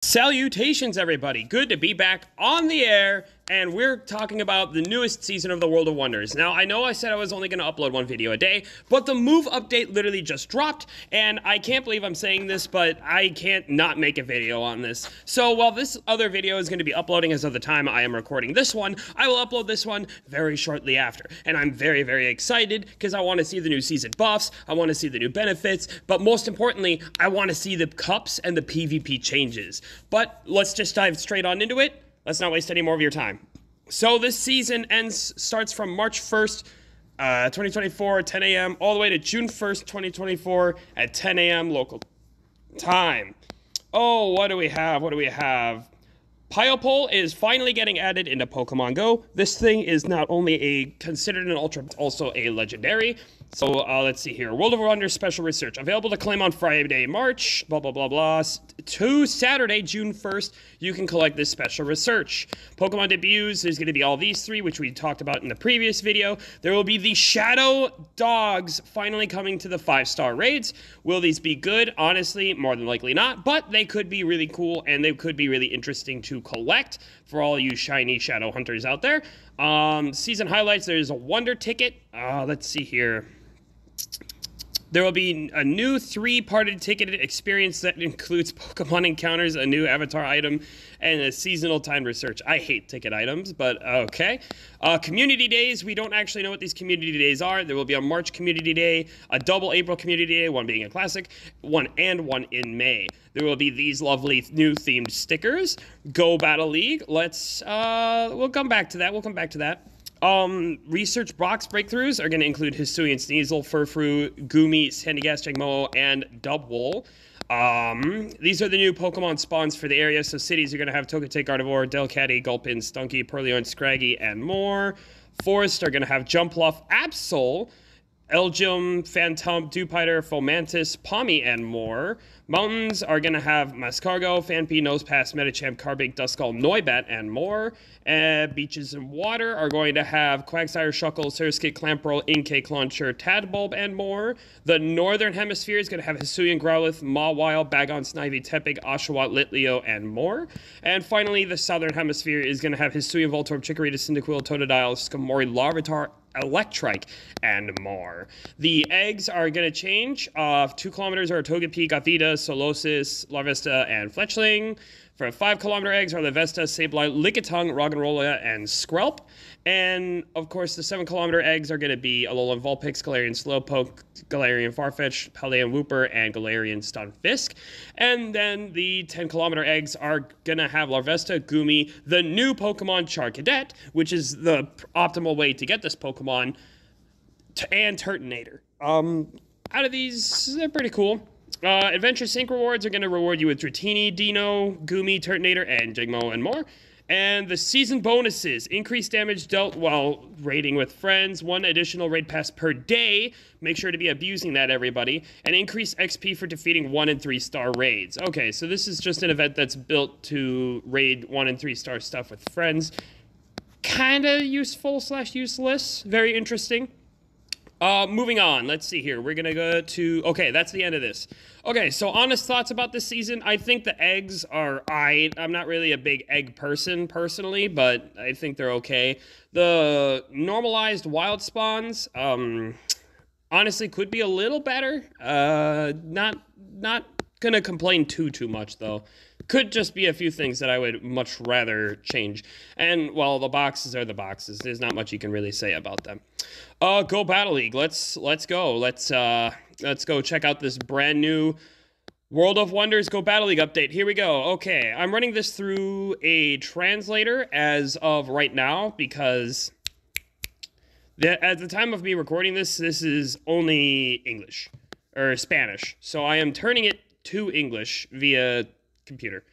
Salutations, everybody. Good to be back on the air, and we're talking about the newest season of the World of Wonders. Now, I know I said I was only going to upload one video a day, but the move update literally just dropped, and I can't believe I'm saying this, but I can't not make a video on this. So while this other video is going to be uploading as of the time I am recording this one, I will upload this one very shortly after. And I'm very, very excited because I want to see the new season buffs, I want to see the new benefits, but most importantly, I want to see the cups and the PvP changes. But let's just dive straight on into it. Let's not waste any more of your time. So this season starts from March 1st, 2024 at 10 a.m. all the way to June 1st, 2024 at 10 a.m. local time. Oh, what do we have? What do we have? Pyopole is finally getting added into Pokemon Go. This thing is not only considered an Ultra, but also a Legendary. So let's see here. World of Wonders Special Research. Available to claim on Friday, March, blah, blah, blah, blah. To Saturday, June 1st, you can collect this special research. Pokemon debuts, there's going to be all these three, which we talked about in the previous video. There will be the Shadow Dogs finally coming to the 5-star raids. Will these be good? Honestly, more than likely not, but they could be really cool, and they could be really interesting to collect for all you shiny Shadow Hunters out there. Season highlights, there's a Wonder Ticket. Let's see here. There will be a new 3-parted ticketed experience that includes Pokemon encounters, a new avatar item, and a seasonal timed research. I hate ticket items, but okay. Community days, we don't actually know what these community days are. There will be a March community day, a double April community day, one being a classic, one in May. There will be these lovely new themed stickers. Go Battle League. We'll come back to that. Research box breakthroughs are going to include Hisuian Sneasel, Furfrou, Goomy, Sandygast, Jangmo, and Dubwool. These are the new Pokemon spawns for the area. So cities are going to have Togetic, Gardevoir, Delcatty, Gulpin, Stunky, Purrloin, Scraggy, and more. Forests are going to have Jumpluff, Absol, Elgyem, Phantom, Dewpider, Fomantis, Pommy, and more. Mountains are going to have Mascargo, Phanpy, Nosepass, Medicham, Carbink, Duskull, Noibat, and more. Beaches and water are going to have Quagsire, Shuckle, Surskit, Clamperl, Inkay, Clauncher, Tadbulb, and more. The Northern Hemisphere is going to have Hisuian, Growlithe, Mawile, Bagon, Snivy, Tepig, Oshawott, Litleo, and more. And finally, the Southern Hemisphere is going to have Hisuian, Voltorb, Chikorita, Cyndaquil, Totodile, Skarmory, Larvitar, Electrike, and more. The eggs are going to change. 2 kilometers are Togepi, Gothita, Solosis, Larvesta, and Fletchling. For 5-kilometer eggs are Larvesta, Sableye, Lickitung, Roggenrola, and Skrelp. And, of course, the 7-kilometer eggs are going to be Alolan Vulpix, Galarian Slowpoke, Galarian Farfetch, Palaeon Wooper, and Galarian Stunfisk. And then the 10-kilometer eggs are going to have Larvesta, Goomy, the new Pokemon Charcadet, which is the optimal way to get this Pokemon, and Turtonator. Out of these, they're pretty cool. Adventure Sync rewards are going to reward you with Dratini, Dino, Goomy, Turtonator, and Jigmo, and more. And the season bonuses, increased damage dealt while raiding with friends, 1 additional raid pass per day. Make sure to be abusing that, everybody. And increased XP for defeating 1- and 3-star raids. Okay, so this is just an event that's built to raid 1- and 3-star stuff with friends. Kinda useful / useless. Very interesting. Moving on, let's see here. We're gonna go to, okay, that's the end of this. Okay, so honest thoughts about this season. I think the eggs are I'm not really a big egg person personally, but I think they're okay. The normalized wild spawns, honestly could be a little better. Not gonna complain too much though. Could just be a few things that I would much rather change. And, well, the boxes are the boxes. There's not much you can really say about them. Go Battle League. Let's go. Let's go check out this brand new World of Wonders Go Battle League update. Here we go. Okay, I'm running this through a translator as of right now because at the time of me recording this is only English or Spanish. So I am turning it to English via computer.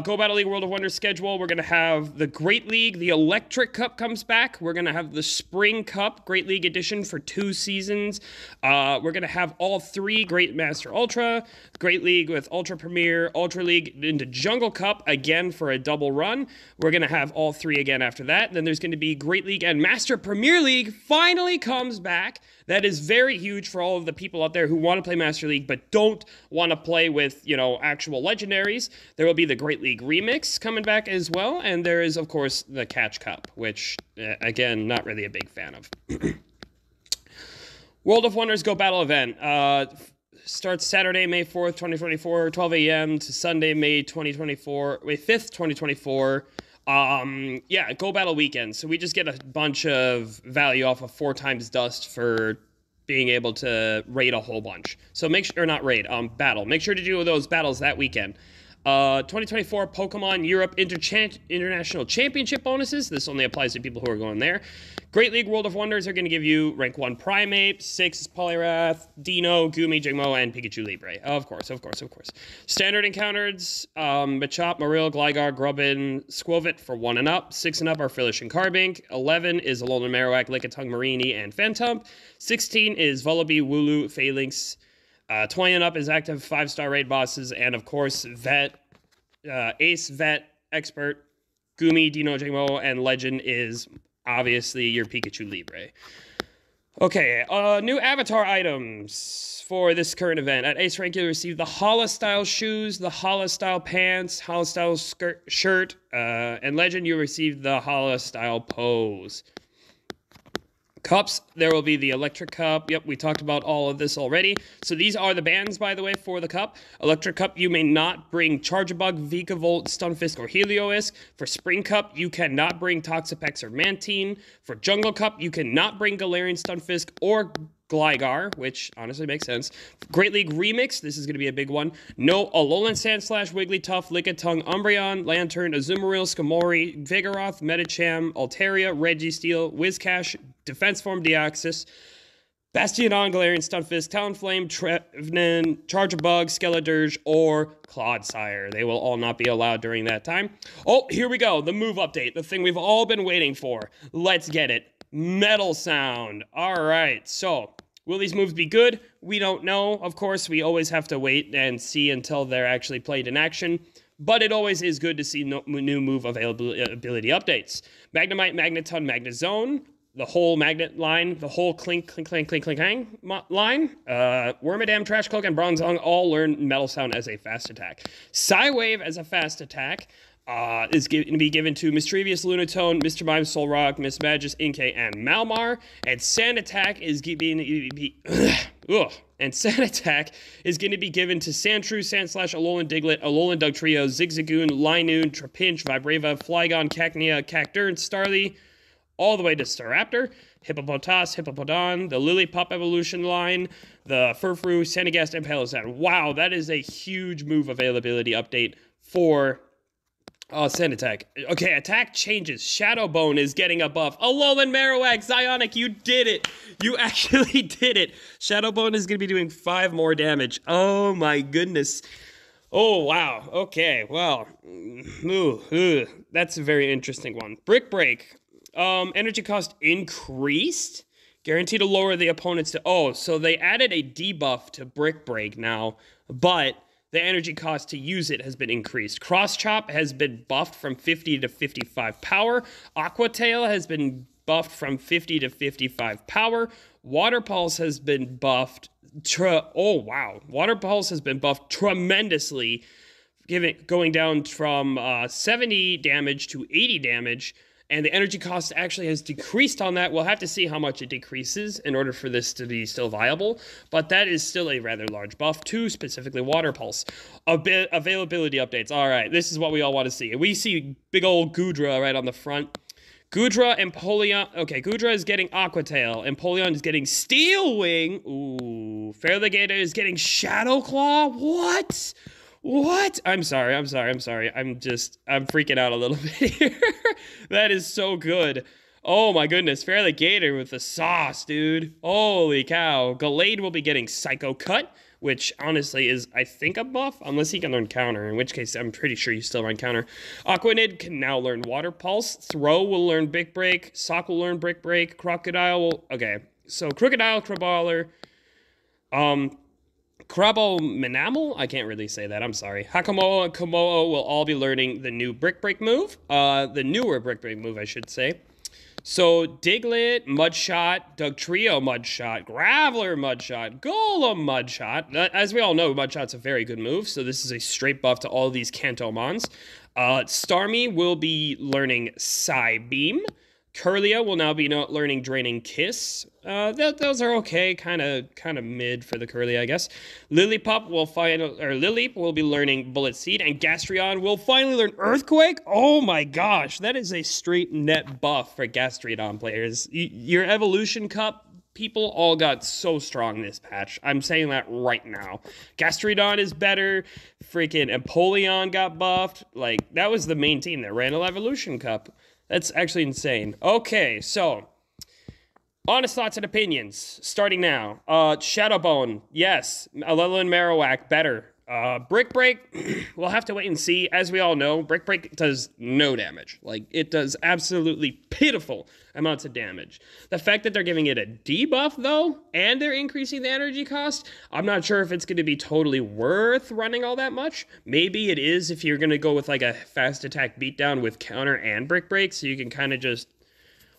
Go Battle League World of Wonders schedule. We're going to have the Great League. The Electric Cup comes back. We're going to have the Spring Cup Great League Edition for 2 seasons. We're going to have all 3 Great Master Ultra. Great League with Ultra Premier. Ultra League into Jungle Cup again for a double run. We're going to have all 3 again after that. Then there's going to be Great League and Master Premier League finally comes back. That is very huge for all of the people out there who want to play Master League but don't want to play with, you know, actual legendaries. There will be the Great League Remix coming back as well, and there is, of course, the Catch Cup, which, again, not really a big fan of. World of Wonders Go Battle event. Starts Saturday, May 4th, 2024, 12 a.m. to Sunday, May 5th, 2024. Yeah, Go Battle weekend. So we just get a bunch of value off of 4 times dust for being able to raid a whole bunch. So make sure, or not raid, battle. Make sure to do those battles that weekend. 2024 Pokemon Europe International Championship bonuses. This only applies to people who are going there. Great League World of Wonders are going to give you rank 1 Primeape, 6 Poliwrath, Dino, Gumi, Jigmo, and Pikachu Libre. Of course. Standard encounters, Machop, Marill, Gligar, Grubbin, Squovit for 1 and up. 6 and up are Frillish and Carbink. 11 is Alolan Marowak, Lickitung, Mareanie, and Phantump. 16 is Vullaby, Wooloo, Phalanx. 20 and up is active 5-star raid bosses, and of course, Vet, Ace, Vet, Expert, Gumi, Dino, Jigmo, and Legend is obviously your Pikachu Libre. Okay, new avatar items for this current event. At Ace rank, you'll receive the Hala-style shoes, the Hala-style pants, Hala-style shirt, and Legend, you'll receive the Hala-style pose. Cups, there will be the Electric Cup. Yep, we talked about all of this already. So these are the bans, by the way, for the cup. Electric Cup, you may not bring Charjabug, Vikavolt, Stunfisk, or Heliolisk. For Spring Cup, you cannot bring Toxapex or Mantine. For Jungle Cup, you cannot bring Galarian, Stunfisk, or Gligar, which honestly makes sense. Great League Remix, this is going to be a big one. No Alolan Sandslash, Wigglytuff, Lickitung, Umbreon, Lantern, Azumarill, Skarmory, Vigoroth, Medicham, Altaria, Registeel, Whiscash, Defense Form Deoxys, Bastiodon, Galarian, Stunfisk, Talonflame, Trevenant, Charjabug, Skeledirge, or Clodsire. They will all not be allowed during that time. Oh, here we go. The move update. The thing we've all been waiting for. Let's get it. Metal Sound. All right. So, will these moves be good? We don't know. Of course, we always have to wait and see until they're actually played in action. But it always is good to see new move availability updates. Magnemite, Magneton, Magnezone. The whole Magnet line, the whole Clink, Clink, Clink, Clink, Clink, Hang line. Wormadam, Trash Cloak, and Bronzong all learn Metal Sound as a fast attack. Psywave as a fast attack is going to be given to Mischievous, Lunatone, Mr. Mime, Solrock, Mismagius, Inkay, and Malmar. And Sand Attack is going to be... Sand Attack is going to be given to Sandshrew, Sandslash, Alolan Diglett, Alolan Dugtrio, Zigzagoon, Linoon, Trapinch, Vibrava, Flygon, Cacnea, Cacturne, Starly, all the way to Staraptor, Hippopotas, Hippopodon, the Lillipup evolution line, the Furfrou, Sandygast, and Palossand. Wow, that is a huge move availability update for Sand Attack. Okay, attack changes. Shadowbone is getting a buff. Alolan Marowak, Zionic, you did it. You actually did it. Shadowbone is going to be doing 5 more damage. Oh my goodness. Oh, wow. Okay, well. That's a very interesting one. Brick Break. Energy cost increased, guaranteed to lower the opponent's so they added a debuff to Brick Break now, but the energy cost to use it has been increased. Cross Chop has been buffed from 50 to 55 power. Aqua Tail has been buffed from 50 to 55 power. Water Pulse has been buffed. Water Pulse has been buffed tremendously, going down from 70 damage to 80 damage. And the energy cost actually has decreased on that. We'll have to see how much it decreases in order for this to be still viable. But that is still a rather large buff to specifically Water Pulse. Availability updates. All right, this is what we all want to see. We see big old Goodra right on the front. Goodra and Polion. Okay, Goodra is getting Aqua Tail, and Polion is getting Steel Wing. Ooh, Feraligatr is getting Shadow Claw. What? What? I'm sorry. I'm freaking out a little bit here. That is so good. Oh my goodness. Feraligatr with the sauce, dude. Holy cow. Gallade will be getting Psycho Cut, which honestly is, I think, a buff, unless he can learn Counter, in which case I'm pretty sure you still run Counter. Aquanid can now learn Water Pulse. Throw will learn Brick Break. Sock will learn Brick Break. Crocodile will... Okay, so Crocodile, Crabrawler, Crabo Manamal? I can't really say that, I'm sorry. Hakamoa and Komoa will all be learning the new Brick Break move. The newer Brick Break move, I should say. So Diglett, Mudshot, Dugtrio, Mudshot, Graveler, Mudshot, Golem, Mudshot. As we all know, Mudshot's a very good move, so this is a straight buff to all these Kantomons. Starmie will be learning Psybeam. Curlia will now be learning Draining Kiss. Those are okay, kind of mid for the Curlia, I guess. Lillipup will be learning Bullet Seed, and Gastrodon will finally learn Earthquake. Oh my gosh, that is a straight net buff for Gastrodon players. Your Evolution Cup people all got so strong this patch. I'm saying that right now. Gastrodon is better. Freaking Empoleon got buffed. Like, that was the main team that ran an Evolution Cup. That's actually insane. Okay, so honest thoughts and opinions, starting now. Shadowbone, yes. Alolan Marowak, better. Brick Break, we'll have to wait and see. As we all know, Brick Break does no damage. Like, it does absolutely pitiful amounts of damage. The fact that they're giving it a debuff, though, and they're increasing the energy cost, I'm not sure if it's going to be totally worth running all that much. Maybe it is if you're going to go with, like, a fast attack beatdown with counter and Brick Break, so you can kind of just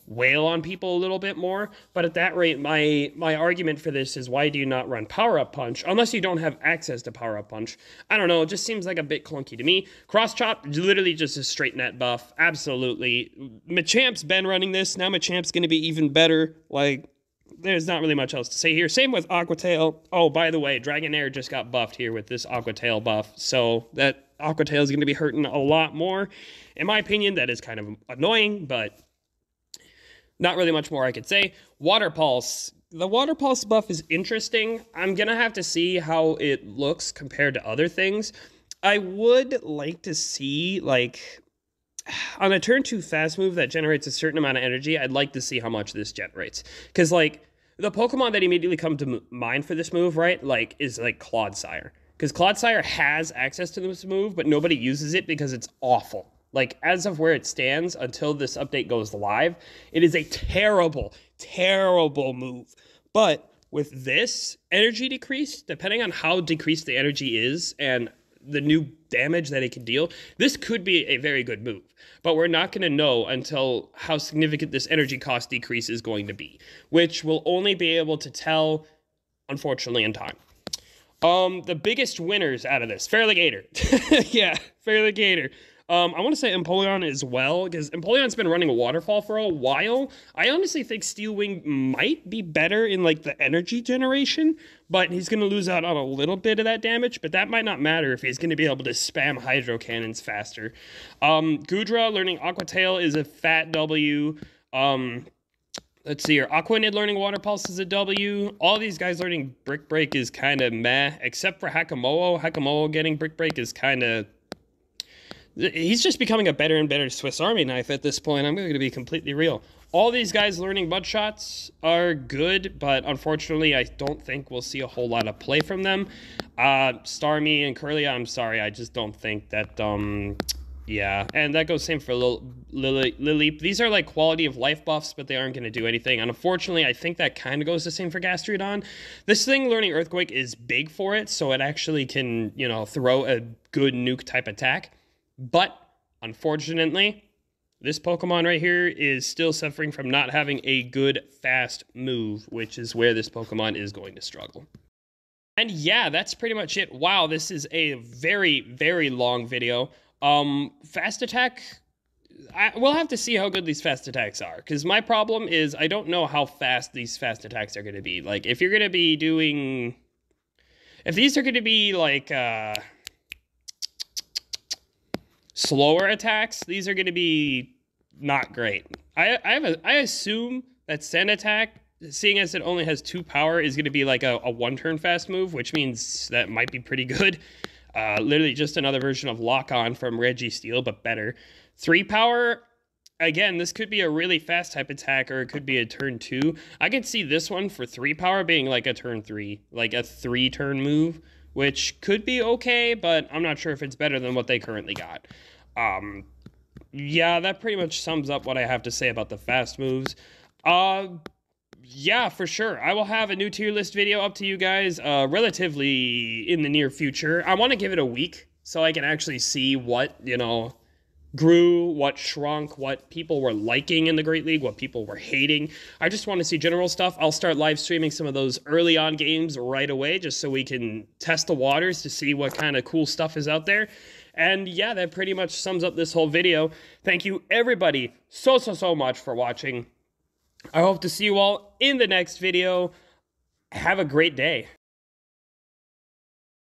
wail on people a little bit more. But at that rate, my argument for this is, why do you not run Power Up Punch unless you don't have access to Power Up Punch? I don't know, it just seems like a bit clunky to me. Cross Chop, literally just a straight net buff. Absolutely. Machamp's been running this. Now Machamp's going to be even better. Like, there's not really much else to say here. Same with Aqua Tail. Oh, by the way, Dragonair just got buffed here with this Aqua Tail buff, so that Aqua Tail is going to be hurting a lot more. In my opinion, that is kind of annoying, but not really much more I could say. Water Pulse. The Water Pulse buff is interesting. I'm going to have to see how it looks compared to other things. I would like to see, like, on a turn 2 fast move that generates a certain amount of energy, I'd like to see how much this generates. Because, like, the Pokemon that immediately come to mind for this move, right, like, is, like, Clodsire. Because Clodsire has access to this move, but nobody uses it because it's awful. Like, as of where it stands, until this update goes live, it is a terrible, terrible move. But with this energy decrease, depending on how decreased the energy is and the new damage that it can deal, this could be a very good move. But we're not going to know until how significant this energy cost decrease is going to be, which we'll only be able to tell, unfortunately, in time. The biggest winners out of this, Feraligatr. Yeah, Feraligatr. I want to say Empoleon as well, because Empoleon's been running a waterfall for a while. I honestly think Steel Wing might be better in, like, the energy generation, but he's going to lose out on a little bit of that damage, but that might not matter if he's going to be able to spam Hydro Cannons faster. Goodra learning Aqua Tail is a fat W. Let's see here. Aquanid learning Water Pulse is a W. All these guys learning Brick Break is kind of meh, except for Hakamoa. Hakamoa getting Brick Break is kind of... He's just becoming a better and better Swiss Army knife at this point. I'm going to be completely real. All these guys learning Mud Shots are good, but unfortunately, I don't think we'll see a whole lot of play from them. Starmie and Curlia, I'm sorry, I just don't think that, yeah. And that goes same for Lily. These are like quality of life buffs, but they aren't going to do anything. And unfortunately, I think that kind of goes the same for Gastrodon. This thing, learning Earthquake, is big for it, so it actually can, you know, throw a good nuke type attack. But, unfortunately, this Pokemon right here is still suffering from not having a good, fast move, which is where this Pokemon is going to struggle. And yeah, that's pretty much it. Wow, this is a very, very long video. Fast attack, we'll have to see how good these fast attacks are, because my problem is I don't know how fast these fast attacks are going to be. Like, if you're going to be doing... If these are going to be, like, slower attacks, these are going to be not great. I assume that Sand Attack, seeing as it only has 2 power, is going to be like a 1-turn fast move, which means that might be pretty good. Literally just another version of Lock On from Registeel, but better. 3 power, again, this could be a really fast type attack, or it could be a turn 2. I could see this one for 3 power being like a turn 3, like a 3-turn move, which could be okay, but I'm not sure if it's better than what they currently got. Yeah, that pretty much sums up what I have to say about the fast moves. Yeah, for sure. I will have a new tier list video up to you guys relatively in the near future. I want to give it a week so I can actually see what, you know, grew, what shrunk, what people were liking in the Great League, what people were hating. I just want to see general stuff. I'll start live streaming some of those early on games right away just so we can test the waters to see what kind of cool stuff is out there. And yeah, that pretty much sums up this whole video. Thank you everybody so much for watching. I hope to see you all in the next video. Have a great day.